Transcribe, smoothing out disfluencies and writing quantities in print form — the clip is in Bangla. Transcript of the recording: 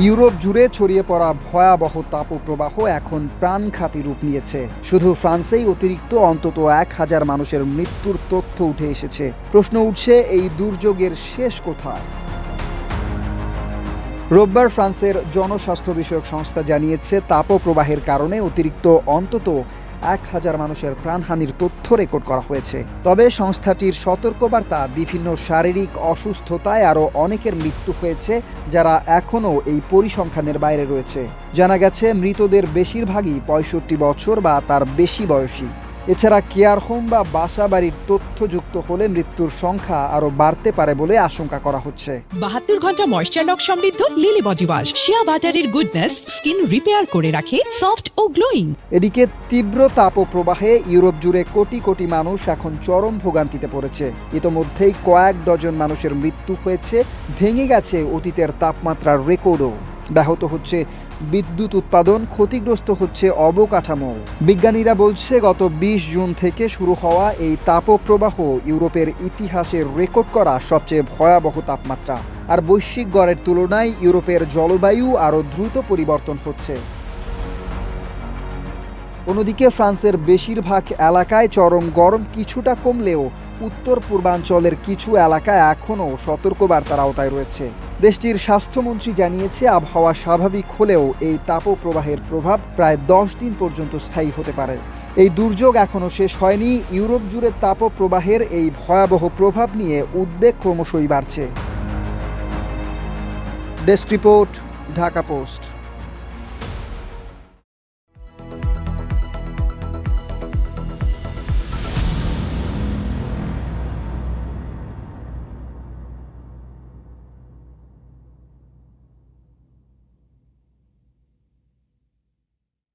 ইউরোপ জুড়ে ছড়িয়ে পড়া ভয়াবহ তাপপ্রবাহ এখন প্রাণঘাতী রূপ নিয়েছে। শুধু ফ্রান্সেই অতিরিক্ত অন্তত ১,০০০ মানুষের মৃত্যুর তথ্য উঠে এসেছে। প্রশ্ন উঠছে, এই দুর্যোগের শেষ কোথায়? রোববার ফ্রান্সের জনস্বাস্থ্য বিষয়ক সংস্থা জানিয়েছে, তাপপ্রবাহের কারণে অতিরিক্ত অন্তত ১,০০০ মানুষের প্রাণহানির তথ্য রেকর্ড করা হয়েছে। তবে সংস্থাটির সতর্কবার্তা, বিভিন্ন শারীরিক অসুস্থতায় আরও অনেকের মৃত্যু হয়েছে যারা এখনও এই পরিসংখ্যানের বাইরে রয়েছে। জানা গেছে, মৃতদের বেশিরভাগই ৬৫ বছর বা তার বেশি বয়সী। এছাড়া কেয়ার হোম বা বাসা বাড়ির তথ্যযুক্ত হলে মৃত্যুর সংখ্যা আরও বাড়তে পারে বলে আশঙ্কা করা হচ্ছে। ৭২ ঘন্টা ময়েশ্চার লক সমৃদ্ধ লিলি বডি ওয়াশ, শিয়া বাটারের গুডনেস স্কিন রিপেয়ার করে রাখে সফট ও গ্লোয়িং। এদিকে তীব্র তাপপ্রবাহে ইউরোপ জুড়ে কোটি কোটি মানুষ এখন চরম ভোগান্তিতে পড়েছে। ইতোমধ্যেই কয়েক ডজন মানুষের মৃত্যু হয়েছে, ভেঙে গেছে অতীতের তাপমাত্রার রেকর্ডও। ব্যাহত হচ্ছে বিদ্যুৎ উৎপাদন, ক্ষতিগ্রস্ত হচ্ছে অবকাঠামো। বিজ্ঞানীরা বলছে, গত ২০ জুন থেকে শুরু হওয়া এই তাপপ্রবাহ ইউরোপের ইতিহাসের রেকর্ড করা সবচেয়ে ভয়াবহ তাপমাত্রা। আর বৈশ্বিক গড়ের তুলনায় ইউরোপের জলবায়ু আরও দ্রুত পরিবর্তন হচ্ছে। অন্যদিকে ফ্রান্সের বেশিরভাগ এলাকায় চরম গরম কিছুটা কমলেও উত্তর পূর্বাঞ্চলের কিছু এলাকায় এখনও সতর্কবার্তার আওতায় রয়েছে। দেশটির স্বাস্থ্যমন্ত্রী জানিয়েছে, আবহাওয়া স্বাভাবিক হলেও এই তাপপ্রবাহের প্রভাব প্রায় ১০ দিন পর্যন্ত স্থায়ী হতে পারে। এই দুর্যোগ এখনও শেষ হয়নি। ইউরোপ জুড়ে তাপপ্রবাহের এই ভয়াবহ প্রভাব নিয়ে উদ্বেগ ক্রমশই বাড়ছে। Desk report, Dhaka post.